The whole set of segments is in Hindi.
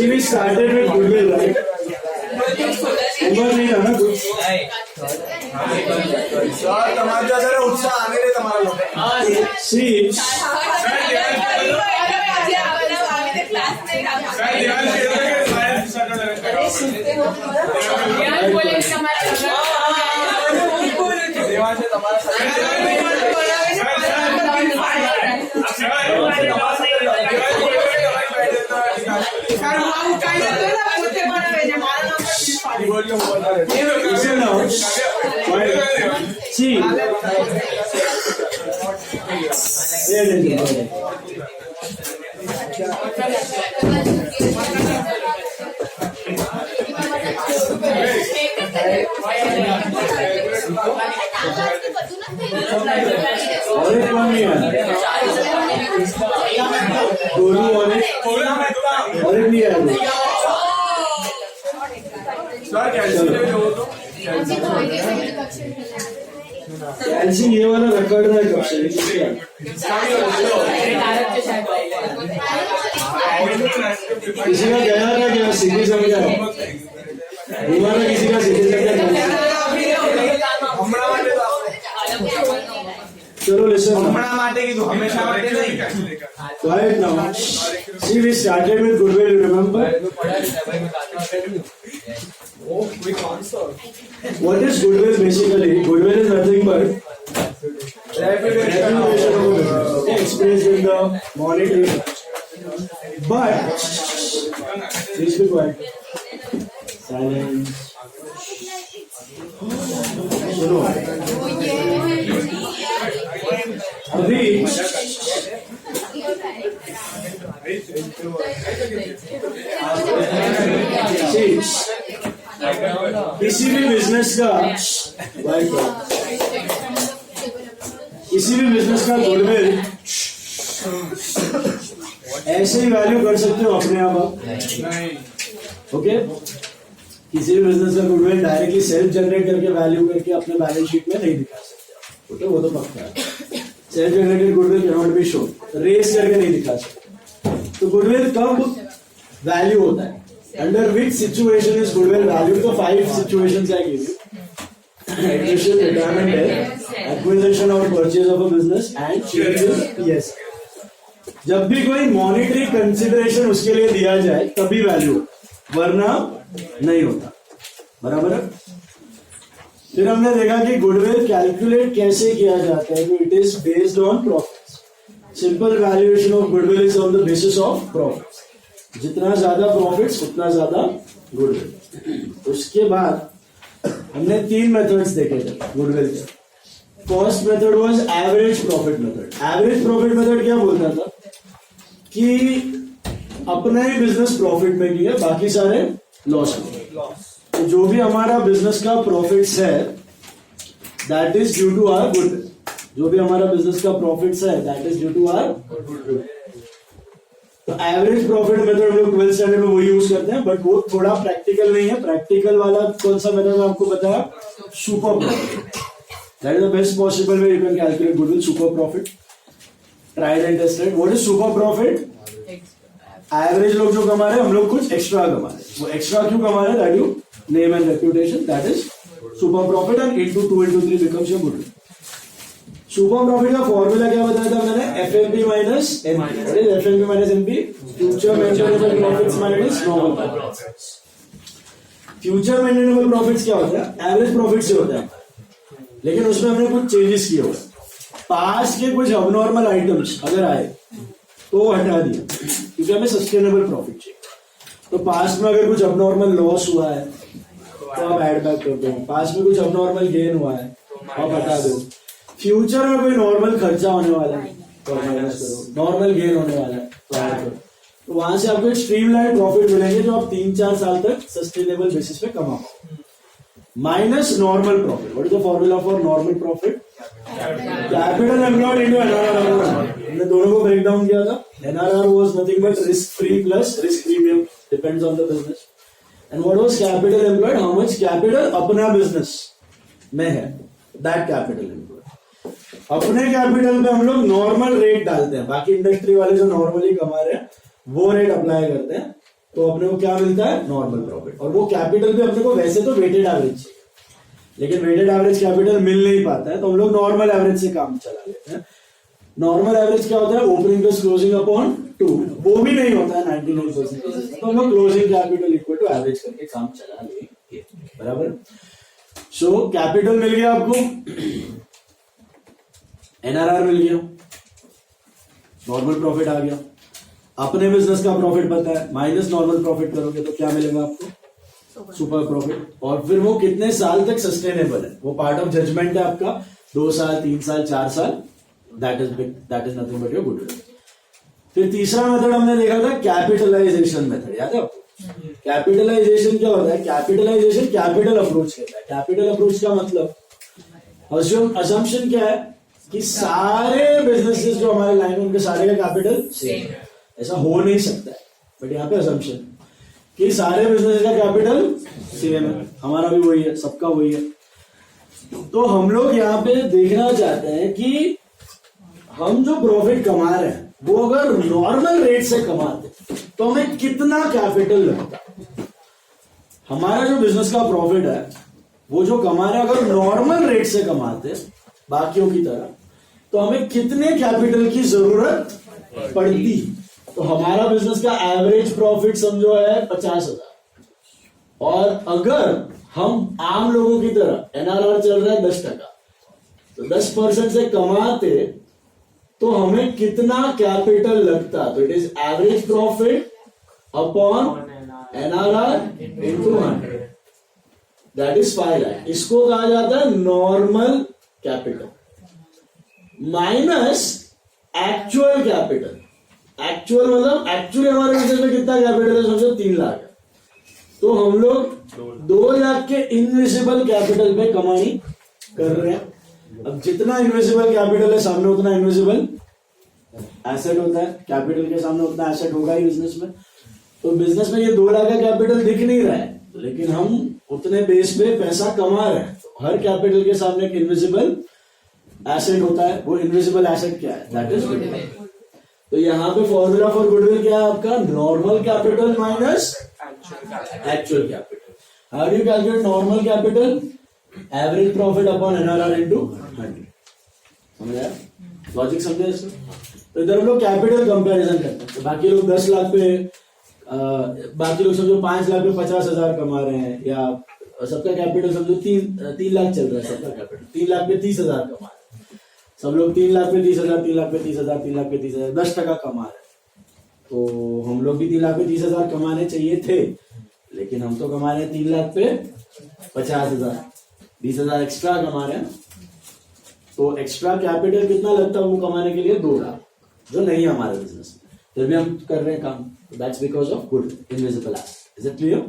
We started with goodwill, right? ऊपर नहीं था ना कुछ। तुम्हारे जैसा उत्साह आने दे तुम्हारा लोग। See. See. कैल्सी ये वाला रिकॉर्ड है कब से? किसी का गया था क्या? सीधी समझा हमारा किसी का सीधी समझा। चलो listen. Right now, see we started with goodwill. You remember? What is goodwill basically? Goodwill is nothing but reputation expressed in the monetary. But please be quiet. Silence. सुनो अभी किसी भी बिजनेस का गुडविल ऐसे ही वैल्यू कर सकते हो अपने आप। ओके, किसी भी बिजनेस का गुडविल डायरेक्टली सेल्फ जनरेट करके वैल्यू करके अपने बैलेंस शीट में नहीं दिखा सकते। ओके, वो तो पक्का है। Self generated goodwill can not be shown, रेस करके नहीं दिखा सकते। तो गुडविल कब वैल्यू होता है? Under which situation is goodwill valued? So 5 situations I give you: admission, retirement, death, acquisition or purchase of a business, and change in PS. जब भी कोई मॉनिटरी कंसिडरेशन उसके लिए दिया जाए तभी वैल्यू, वरना नहीं होता। बराबर है? फिर हमने देखा कि गुडविल कैलकुलेट कैसे किया जाता है। It is based on profits. Simple valuation of goodwill is on the basis of profits. जितना ज्यादा प्रॉफिट्स उतना ज्यादा गुडविल। उसके बाद हमने 3 मेथड्स देखे थे गुडविल के। First method was average profit method. Average profit method क्या बोलता था कि अपना ही बिजनेस प्रॉफिट में किया, बाकी सारे लॉस में। तो जो भी हमारा बिजनेस का प्रॉफिट्स है that is due to our goodwill. जो भी हमारा बिजनेस का प्रॉफिट्स है that is due to our goodwill. तो एवरेज प्रॉफिट मेथड हम लोग 12th स्टैंडर्ड में वो यूज करते हैं, बट वो थोड़ा प्रैक्टिकल नहीं है। प्रैक्टिकल वाला कौन सा मेथड आपको बताया? Super profit. That is the best possible way you can calculate goodwill. Super profit, tried and tested. What is super profit? Average लोग जो कमा रहे हैं, हम लोग कुछ एक्स्ट्रा कमा रहे हैं। वो एक्स्ट्रा क्यों कमा रहे हैं? That you name and reputation, that is super profit. And 8 to 2 into 3 becomes your goodwill. Super profit का फॉर्मूला क्या बताया था मैंने? FMP minus NP. FMP minus NP, future maintainable profits minus normal profits. Future maintainable profits क्या होता है? एवरेज प्रॉफिट से होता है, लेकिन उसमें हमने कुछ चेंजेस किए हुए। पास के कुछ अबनॉर्मल आइटम्स अगर आए तो वो हटा दिया, क्योंकि हमें सस्टेनेबल प्रॉफिट चाहिए। तो पास्ट में अगर कुछ अबनॉर्मल लॉस हुआ है तो आप ऐड बैक कर दो, पास्ट में कुछ अबनॉर्मल गेन हुआ है आप हटा दो, फ्यूचर में कोई नॉर्मल खर्चा होने वाला है तो माइनस करो, नॉर्मल गेन होने वाला है तो ऐड करो। तो वहां से आपको एक स्ट्रीमलाइन प्रॉफिट मिलेंगे जो आप 3-4 साल तक सस्टेनेबल बेसिस पे कमा पाओ। Minus normal profit, what is the formula for normal profit? Capital employed into NRR. हमने दोनों को ब्रेक डाउन किया था। NRR was nothing but risk free plus risk premium, depends on the business. And what was capital employed? How much capital अपना बिजनेस में है, दैट कैपिटल एम्प्लॉयड। अपने कैपिटल पे हम लोग नॉर्मल रेट डालते हैं, बाकी इंडस्ट्री वाले जो नॉर्मली कमा रहे हैं वो रेट अप्लाई करते हैं, तो अपने को क्या मिलता है? Normal profit. और वो कैपिटल भी अपने को वैसे तो वेटेड एवरेज चाहिए, लेकिन वेटेड एवरेज कैपिटल मिल नहीं पाता है, तो हम लोग नॉर्मल एवरेज से काम चला लेते हैं। नॉर्मल एवरेज क्या होता है? ओपनिंग प्लस क्लोजिंग अपॉन 2, वो भी नहीं होता है 99%, तो हम लोग closing capital equal to average करके काम चला लेंगे, बराबर। सो कैपिटल मिल गया आपको, एनआरआर मिल गया, नॉर्मल प्रॉफिट आ गया, अपने बिजनेस का प्रॉफिट पता है, माइनस नॉर्मल प्रॉफिट करोगे तो क्या मिलेगा आपको? Super profit. और फिर वो कितने साल तक सस्टेनेबल है, वो पार्ट ऑफ जजमेंट है आपका, 2 साल 3 साल 4 साल, that is nothing but your goodwill. फिर तीसरा मेथड हमने देखा था कैपिटलाइजेशन मेथड, याद है आपको? कैपिटलाइजेशन क्या होता है? कैपिटलाइजेशन कैपिटल अप्रोच कहता है। कैपिटल अप्रोच का मतलब, असम्पशन क्या है कि सारे बिजनेसेस जो हमारे लाइन में उनके सारे का कैपिटल सेम है। ऐसा हो नहीं सकता है, बट यहाँ पे असम्पशन कि सारे बिजनेस का कैपिटल सेम है, हमारा भी वही है, सबका वही है। तो हम लोग यहाँ पे देखना चाहते हैं कि हम जो प्रॉफिट कमा रहे हैं वो अगर नॉर्मल रेट से कमाते तो हमें कितना कैपिटल लगता। हमारा जो बिजनेस का प्रॉफिट है वो जो कमा रहे हैं, अगर नॉर्मल रेट से कमाते बाकियों की तरह, तो हमें कितने कैपिटल की जरूरत पड़ती। तो हमारा बिजनेस का एवरेज प्रॉफिट समझो है 50,000, और अगर हम आम लोगों की तरह एनआरआर चल रहा है 10%, तो 10% से कमाते तो हमें कितना कैपिटल लगता। तो it is average profit upon NRR into 100, that is 5 lakh. इसको कहा जाता है normal capital minus actual capital. Actual मतलब एक्चुअली हमारे बिजनेस में कितना कैपिटल है, समझो 3 लाख है, तो हम लोग 2 लाख के इनविजिबल कैपिटल पे कमाई कर रहे हैं। अब जितना इनविजिबल कैपिटल है सामने उतना इनविजिबल एसेट होता है, कैपिटल के सामने उतना एसेट होगा ही बिजनेस में। तो बिजनेस में ये 2 लाख का कैपिटल दिख नहीं रहा है, लेकिन हम उतने बेस पे पैसा कमा रहे हैं। तो हर कैपिटल के सामने एक इनविजिबल एसेट होता है, वो इनविजिबल एसेट क्या है? That is goodwill. तो यहाँ पे फॉर्मूला फॉर गुडविल क्या है आपका? Normal capital minus actual capital. How do you calculate normal capital? Average profit upon NRR into 100। समझा? लॉजिक समझे इसको? तो इधर हम लोग कैपिटल कंपैरिजन करते हैं। तो बाकी लोग 10 लाख पे, बाकी लोग समझो 5 लाख पे 50,000 कमा रहे हैं, या सबका कैपिटल समझो 3 लाख चल रहा है, सबका कैपिटल 3 लाख पे 30,000 कमा रहे हैं। सब लोग 3 लाख पे 30,000, 3 लाख पे 30,000, 3 लाख पे 30,000, 10% कमा रहे हैं। तो हम लोग भी 3 लाख पे 30,000 कमाने चाहिए थे, लेकिन हम तो कमा रहे हैं 3 लाख पे 50,000, 20,000 एक्स्ट्रा कमा रहे हैं। तो एक्स्ट्रा कैपिटल कितना लगता है वो कमाने के लिए? 2 लाख, जो नहीं है हमारे बिजनेस में, फिर भी हम कर रहे हैं काम। That's because of good invisible asset. Is it clear?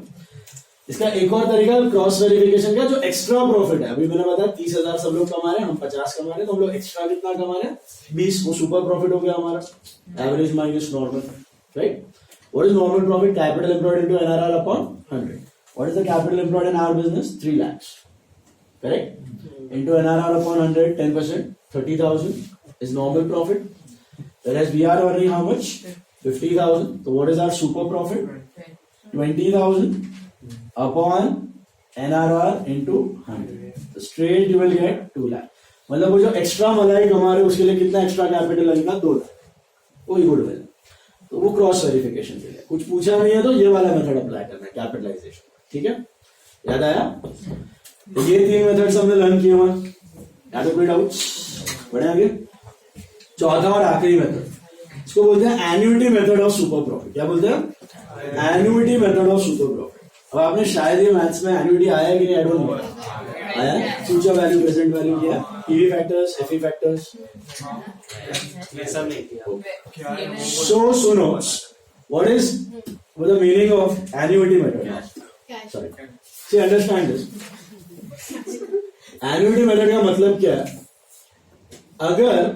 इसका एक और तरीका क्रॉस वेरिफिकेशन का, जो एक्स्ट्रा प्रॉफिट है। अभी मैंने बताया 30,000 सब लोग कमा रहे हैं, हम 50 कमा रहे हैं, तो हम लोग एक्स्ट्रा कितना कमा रहे हैं? 20। वो सुपर प्रॉफिट हो गया हमारा, average minus normal, right? What is normal profit? Capital employed into NRR upon 100। What is the capital employed in our business? 3 lakhs, correct? Into NRR upon 100, 10%, 30,000 is normal profit. Whereas we are earning how much? 50,000. So what is our super profit? 20,000 upon NRR into 100. So straight you will get 2 lakh. मतलब वो जो एक्स्ट्रा मलाई कमा रहे उसके लिए कितना एक्स्ट्रा कैपिटल लगेगा? 2 लाख। वही गुडविल। तो वो क्रॉस वेरिफिकेशन के लिए। कुछ पूछा नहीं है तो ये वाला मेथड अप्लाई करना है कैपिटलाइजेशन, ठीक है? याद आया? तो ये 3 मेथड्स हमने लर्न किए हुए। कोई डाउट्स? बढ़े आगे। चौथा और आखिरी मेथड, इसको बोलते हैं annuity method of super profit. क्या बोलते हैं? Annuity method of super profit. अब आपने शायद ये मैथ्स में एन्युटी आया कि नहीं, आई डोंट नो, आया? फ्यूचर वैल्यू, प्रेजेंट वैल्यू क्या? PV factors, FE factors, so सुनो, what is the meaning of annuity method? Sorry, see understand this. Annuity method का मतलब क्या है? अगर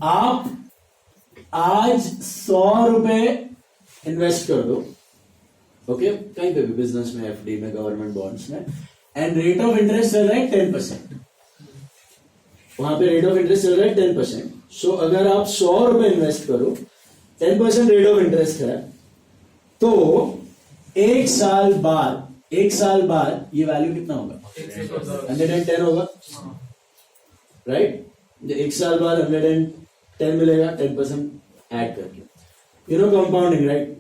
आप आज 100 रुपए इन्वेस्ट कर दो, ओके, कहीं पे भी, बिजनेस में, एफडी में, गवर्नमेंट बॉन्ड्स में, एंड रेट ऑफ इंटरेस्ट चल रहा है 10%, वहां पे रेट ऑफ इंटरेस्ट चल रहा है 10%। सो अगर आप 100 रुपए इन्वेस्ट करो, 10% रेट ऑफ इंटरेस्ट है, तो एक साल बाद ये वैल्यू कितना होगा? 110 होगा, राइट? एक साल बाद 110 मिलेगा 10% ऐड करके, कंपाउंडिंग, राइट?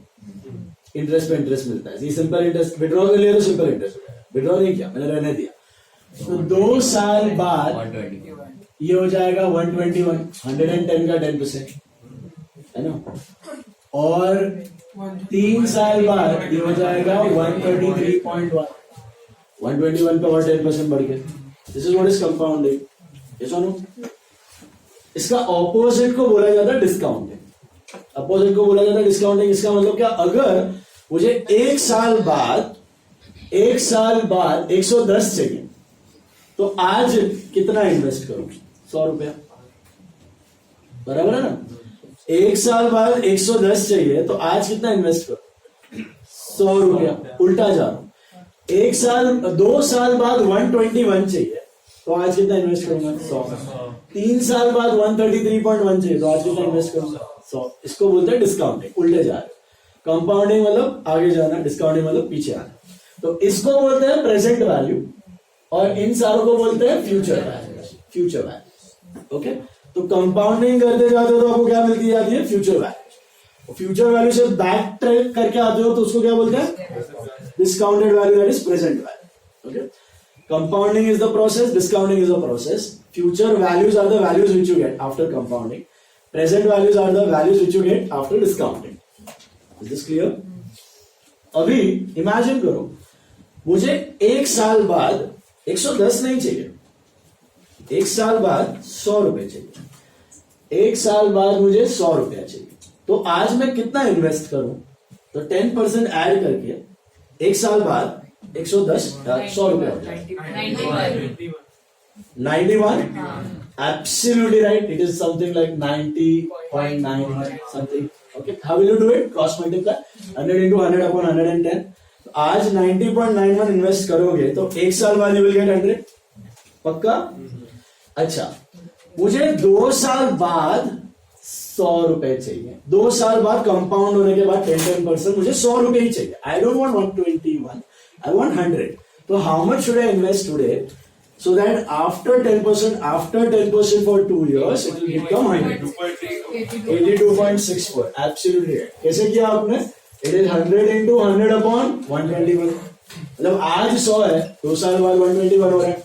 इंटरेस्ट पे इंटरेस्ट मिलता है। ये सिंपल इंटरेस्ट, विड्रॉ कर लिया तो सिंपल इंटरेस्ट हो जाएगा, विड्रॉ नहीं किया, मैंने रहने दिया, तो 2 साल बाद ये हो जाएगा 121, 110 का 10%, है ना? और 3 साल बाद ये हो जाएगा 133.1, 121 पे और 10% बढ़ गया। This is what is compounding. ये सुनो, इसका ऑपोजिट को बोला जाता है डिस्काउंटिंग। अपोजिट को बोला जाता है डिस्काउंटिंग। इसका मतलब क्या? अगर मुझे एक साल बाद 110 चाहिए, तो आज कितना इन्वेस्ट करूं? 100 रुपया, बराबर है ना? एक साल बाद 110 चाहिए, तो आज कितना इन्वेस्ट करूं? 100 रुपया। उल्टा जा रहा हूं, 2 साल बाद 121 चाहिए, तो आज कितना इन्वेस्ट करूंगा? 100। 3 साल बाद 133.1 चाहिए, तो आज कितना इन्वेस्ट करूंगा? 100। इसको बोलते हैं डिस्काउंटिंग। उल्टे जा रहे। कंपाउंडिंग मतलब आगे जाना, डिस्काउंटिंग मतलब पीछे आना। तो इसको बोलते हैं प्रेजेंट वैल्यू, और इन सारों को बोलते हैं फ्यूचर वैल्यू। ओके, तो कंपाउंडिंग करते जाते हो तो आपको क्या मिलती जाती है? Future value. फ्यूचर वैल्यू से बैक ट्रेक करके आते हो तो उसको क्या बोलते हैं? Discounted value, that is present value. Okay, compounding is the process, discounting is the process. Future values are the values which you get after compounding. Present values are the values which you get after discounting. Is this clear? अभी इमेजिन करो, मुझे एक साल बाद 110 नहीं चाहिए, एक साल बाद 100 रुपए चाहिए, एक साल बाद मुझे 100 रुपया चाहिए, तो आज मैं कितना इन्वेस्ट करूं? तो 10% ऐड करके एक साल बाद 100 रुपया हो जाएगा। 91? Absolutely right. It is something like 90.9 something. Okay. How will you do it? Cross multiply 100 into 100 upon 110. तो आज 90.91 इन्वेस्ट करोगे तो एक साल बाद you will get 100. पक्का? अच्छा, मुझे 2 साल बाद 100 रुपए चाहिए। 2 साल बाद कंपाउंड होने के बाद 10% मुझे 100 रुपए ही चाहिए। I don't want 121. I want 100. So how much should I invest today so that after 10% for 2 years it will become 100? 82.64. Absolutely right. कैसे किया आपने? It is 100 into 100 upon 121. मतलब आज 100 है, 2 साल बाद 121 हो रहा है।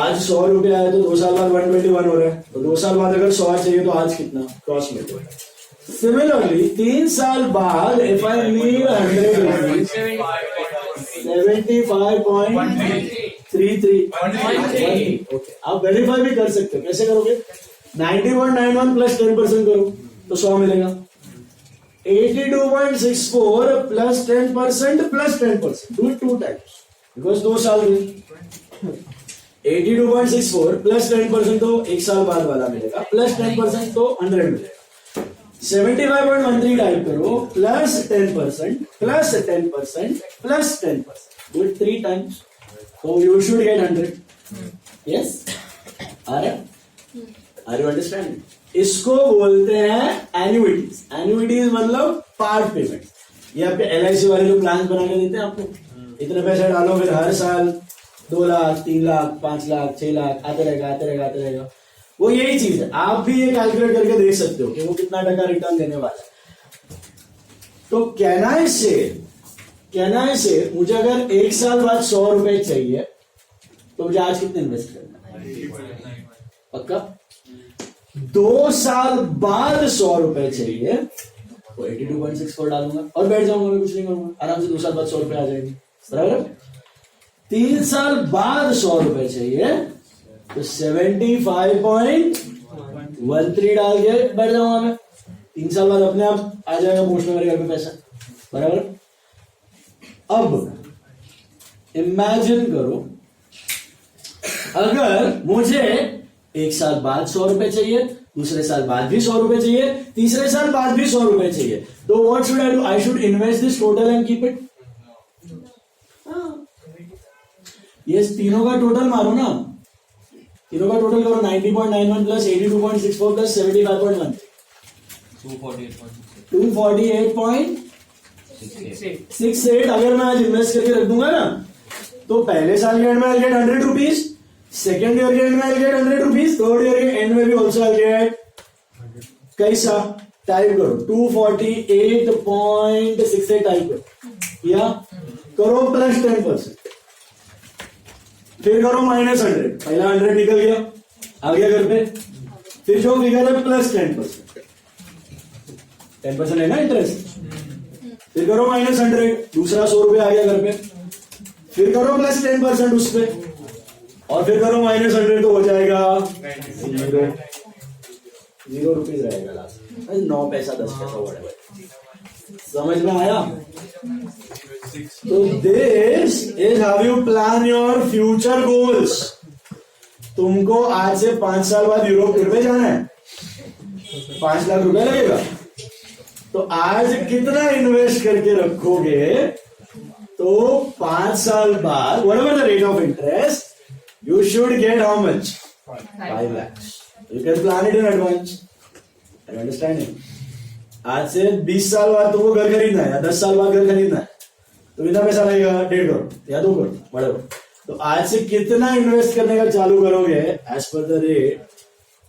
आज 100 रुपया है तो 2 साल बाद 121 हो रहा है, तो 2 साल बाद अगर 100 चाहिए तो आज कितना? Cross multiply. Similarly, 3 साल बाद if I need 100 rupees, 75.33. Okay, आप वेरीफाई भी कर सकते हो। कैसे करोगे? 90.91 प्लस 10% करो तो 100 मिलेगा। 82.64 plus 10% plus 10%, do it 2 times because 2 साल में 82.64 प्लस 10% तो एक साल बाद वाला मिलेगा, प्लस 10% तो 100 मिलेगा। 75.13 टाइप करो, plus 10% plus 10% plus 10%, do it 3 times, so you should get 100. Yes? Are you understanding? इसको बोलते हैं एन्युइटीज। एन्युइटीज मतलब पार्ट पेमेंट। ये आपके LIC वाले जो प्लान बना के देते हैं आपको, इतने पैसे डालो फिर हर साल 2 लाख 3 लाख 5 लाख 6 लाख आते रहेगा। वो यही चीज है। आप भी ये कैलकुलेट करके देख सकते हो कि वो कितना टका रिटर्न देने वाला है। तो कैन आई से मुझे अगर एक साल बाद 100 रुपए चाहिए तो मुझे आज कितने इन्वेस्ट करना है? पक्का? 2 साल बाद 100 रुपए चाहिए तो 82.64 डालूंगा और बैठ जाऊंगा, मैं कुछ नहीं करूंगा, आराम से 2 साल बाद 100 रुपए आ जाएंगे, बराबर? 3 साल बाद 100 रुपए चाहिए तो 75.13 डाल के बैठ जाऊंगा मैं। 3 साल बाद अपने आप आ जाएगा पोस्ट में मेरे घर पे पैसा, बराबर? अब इमेजिन करो अगर मुझे 1 साल बाद 100 रुपए चाहिए, दूसरे साल बाद भी 100 रुपए चाहिए, तीसरे साल बाद भी 100 रुपए चाहिए, तो what should I do? I should invest this total and keep it. ये तीनों का टोटल मारो ना, तीनों का टोटल करो, 90.91 प्लस 82.64 प्लस 75.1 248.68। अगर मैं आज इन्वेस्ट करके रख दूंगा ना तो पहले साल के एंड में I get 100 rupees, second year के एंड में I get 100 rupees, third year के एंड में भी ऑल्सो आई गेट। कैसा? टाइप करो 248.68 टाइप करो, या करो प्लस 10%, फिर करो -100, पहला 100 निकल गया, आ गया घर पे, फिर जो फिगर है प्लस 10% है ना इंटरेस्ट, फिर करो -100, दूसरा 100 रुपए आ गया घर पे, फिर करो प्लस 10% उस पे, और फिर करो -100 तो हो जाएगा 0 रुपीज रहेगा लास्ट, 9 पैसा 10 पैसा whatever। समझ में आया? तो this is how you plan your future goals. तुमको आज से 5 साल बाद यूरोप ट्रिप पे जाना है, 5 लाख रुपए लगेगा, तो आज कितना इन्वेस्ट करके रखोगे तो 5 साल बाद whatever the rate of interest you should get how much? 5 lakhs. You can plan it in advance. Are you understanding? आज से 20 साल बाद तुमको घर खरीदना है या 10 साल बाद घर खरीदना है तो कितना पैसा लगेगा? 1.5 करोड़ या 2 करोड़, whatever। तो आज से कितना इन्वेस्ट करने का चालू करोगे एज पर द रेट,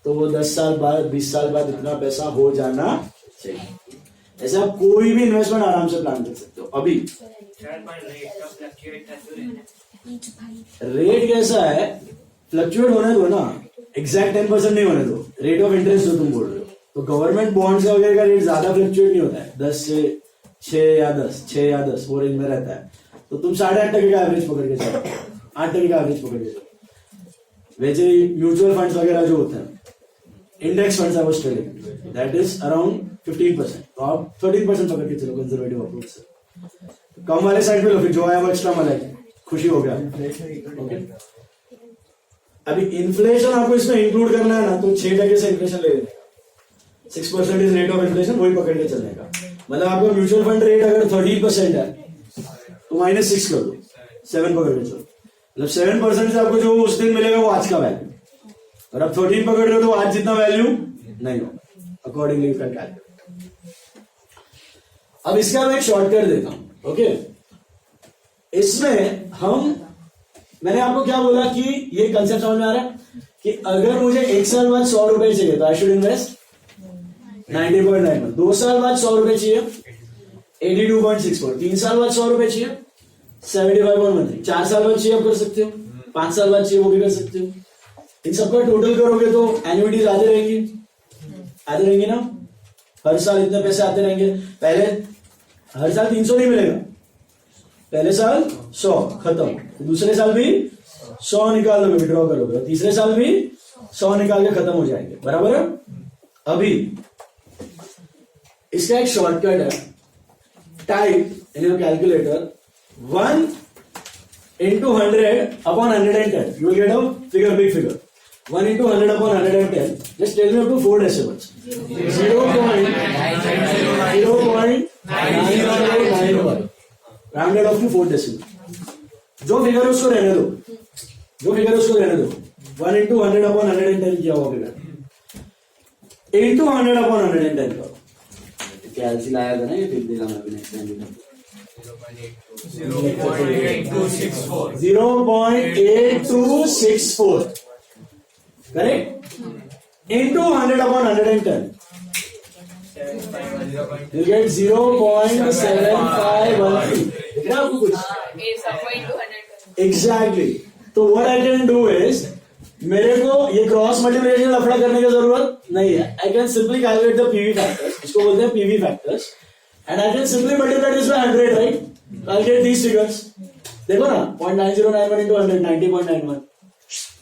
तो वो 10 साल बाद 20 साल बाद इतना पैसा हो जाना चाहिए। ऐसे आप कोई भी इन्वेस्टमेंट आराम से प्लान कर सकते हो। अभी रेट कैसा है, फ्लक्चुएट होने दो ना, एग्जैक्ट 10% नहीं होने दो, रेट ऑफ इंटरेस्ट जो तुम बोल रहे हो, तो गवर्नमेंट बॉन्ड्स वगैरह का रेट ज्यादा फ्लक्चुएट नहीं होता है, 10 से 6 या 10 वो रेंज में रहता है, तो तुम 8.5% का एवरेज पकड़ के चलो, 8% का एवरेज पकड़ के चलो। वैसे म्यूचुअल फंड्स वगैरह जो होते हैं, इंडेक्स फंड्स है ऑस्ट्रेलिया, दैट इज अराउंड 15%, तो आप 13% पकड़ के चलो कंजर्वेटिव अप्रोच से, कम वाले साइड पे लो, फिर जो आया वो एक्स्ट्रा मला है, खुशी हो गया। ओके, अभी इन्फ्लेशन आपको इसमें इंक्लूड करना है ना, तो 6% से इन्फ्लेशन ले लेने का, 6% इज रेट ऑफ इन्फ्लेशन, वही पकड़ के चलने का। मतलब आपका म्यूचुअल फंड रेट अगर 13% है तो -6 कर दो, 7 पकड़ के चलो, मतलब 7% से आपको जो उस दिन मिलेगा वो आज का वैल्यू, और अब 13 पकड़ रहे हो तो आज जितना वैल्यू नहीं हो, अकॉर्डिंगली यू कैन कैलकुलेट। अब इसका मैं एक शॉर्टकट देता हूं। ओके, इसमें मैंने आपको क्या बोला कि ये कंसेप्ट समझ में आ रहा है कि अगर मुझे 1 साल बाद 100 रुपए चाहिए तो आई शुड इन्वेस्ट 90.91, 2 साल बाद 100 रुपए चाहिए 82.64, 3 साल बाद 100 रुपए चाहिए 75.13, 4 साल बाद चाहिए आप कर सकते हो, 5 साल बाद चाहिए वो भी कर सकते हो। इन सबका टोटल करोगे तो एन्युइटीज आते रहेंगी ना, हर साल इतने पैसे आते रहेंगे। पहले हर साल 300 नहीं मिलेगा, पहले साल 100 खत्म, दूसरे साल भी 100 निकाल दोगे, विड्रॉ करोगे, तीसरे साल भी 100 निकाल के खत्म हो जाएंगे, बराबर है। अभी इसका एक शॉर्टकट है, type in your calculator 1 into 100 upon 110, you will get a big figure. 1 into 100 upon 110, just tell me up to 4 decimals. 0.9091, rounded off to 4 decimals. जो फिगर उसको रहने दो, 1 into 100 upon 110 किया हुआ फिगर, into 100 upon 110 करो। क्या ऐसी लाया था ना, ये फिर देगा मैं next time. 0.8264 correct, into 100 upon 110 you get 0.7513। दिख रहा है आपको कुछ? Exactly. तो what I can do is मेरे को ये क्रॉस मल्टीप्लिकेशन लफड़ा करने की जरूरत नहीं है. I can simply calculate the PV factors, इसको बोलते हैं PV factors, and I can simply multiply this by 100, right? I get these figures. देखो ना, 0.9091 into 100, 90.91.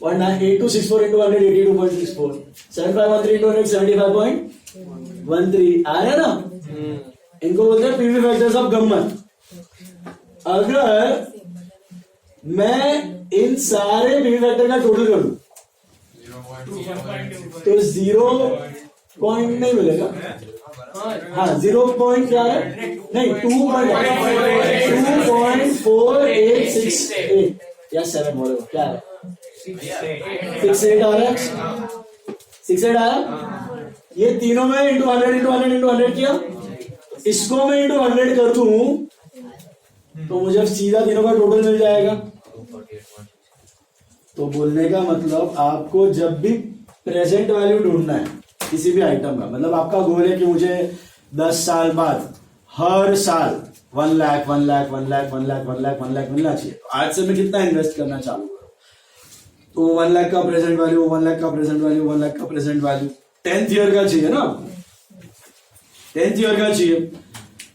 0.8264 into 100, 82.64. 7513 into 100, 75.13. आ रहा है ना? इनको बोलते हैं पीवी फैक्टर्स ऑफ गम्मत. अगर मैं इन सारे पीवी फैक्टर का टोटल करूं तो 0 पॉइंट नहीं मिलेगा. हाँ, 0 पॉइंट क्या है? नहीं, 2.4868 या 7 बोलो क्या है? 68 आ रहा है. 68 आ रहा है. ये तीनों में इंटू 100 किया. इसको मैं इंटू 100 कर दूं तो मुझे सीधा तीनों का टोटल मिल जाएगा. तो बोलने का मतलब आपको जब भी प्रेजेंट वैल्यू ढूंढना है किसी भी आइटम का, मतलब आपका गोल है कि मुझे 10 साल बाद हर साल 1 लाख मिलना चाहिए. तो आज से मैं कितना इन्वेस्ट करना चालू करूं? तो 1 लाख का प्रेजेंट वैल्यू, 1 लाख का प्रेजेंट वैल्यू, 1 लाख का प्रेजेंट वैल्यू 10th ईयर का चाहिए ना. 10th ईयर का चाहिए.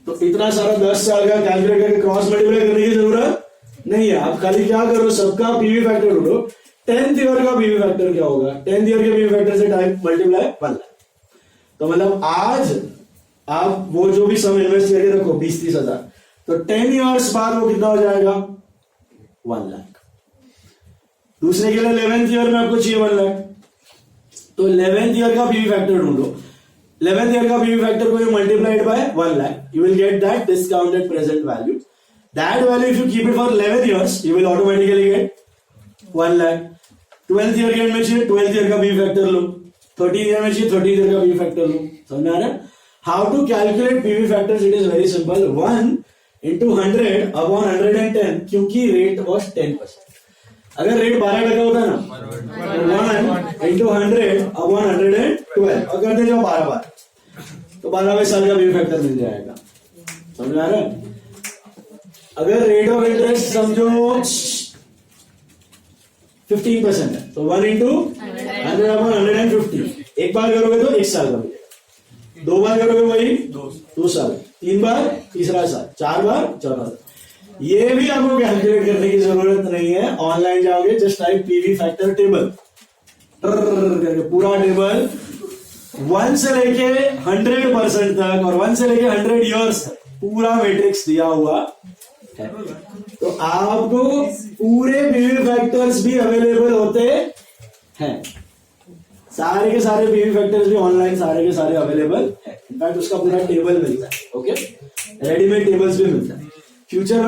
तो इतना सारा 10 साल का कैलकुलेट करके क्रॉस मल्टीप्लाई करने की जरूरत नहीं है. आप खाली क्या करो, सबका पीवी फैक्टर ढूंढो. 10th ईयर का पीवी फैक्टर क्या होगा? 10th ईयर के पीवी फैक्टर से टाइप मल्टीप्लाई 1 लाख. तो मतलब आज आप वो जो भी सम इन्वेस्ट करके रखो 20-30 हजार, तो 10 इयर्स बाद वो कितना हो जाएगा? 1 लाख. दूसरे के लिए 11th ईयर में आपको चाहिए 1 लाख, तो 11th ईयर का पीवी फैक्टर ढूंढो. 11th ईयर का पीवी फैक्टर को you multiplied by 1 lakh, you will get that discounted present value. That value, if you keep it for 11 years, you will automatically get 1 lakh. 12th year के एंड में चाहिए 12th ईयर का पीवी फैक्टर लो. 13th ईयर में चाहिए 13th ईयर का पीवी फैक्टर लो. समझ में आ रहा है? How to calculate PV factors? It is very simple. 1 into 100 upon 110, क्योंकि रेट वॉज 10%. अगर रेट 12% होता ना, 1 into 100 upon 112 और करते जाओ 12 बार, तो 12वें साल का पीवी फैक्टर मिल जाएगा. समझ में आ रहा है? अगर रेट ऑफ इंटरेस्ट समझो 15% है, तो 1 into 100 upon 150. एक बार करोगे तो 1 साल का मिलेगा. 2 बार करोगे वही 2 साल. 3 बार तीसरा साल. 4 बार चौथा साल. ये भी आपको कैलकुलेट करने की जरूरत नहीं है. ऑनलाइन जाओगे, just type PV factor table करके पूरा टेबल 1 से लेके 100% तक और 1 से लेके 100 इयर्स तक पूरा मैट्रिक्स दिया हुआ है. तो आपको पूरे पीवी फैक्टर्स भी अवेलेबल होते हैं. सारे के सारे पीवी फैक्टर्स भी ऑनलाइन सारे के सारे अवेलेबल है. इनफैक्ट उसका पूरा टेबल मिलता है. ओके, रेडीमेड टेबल्स भी मिलता है. फ्यूचर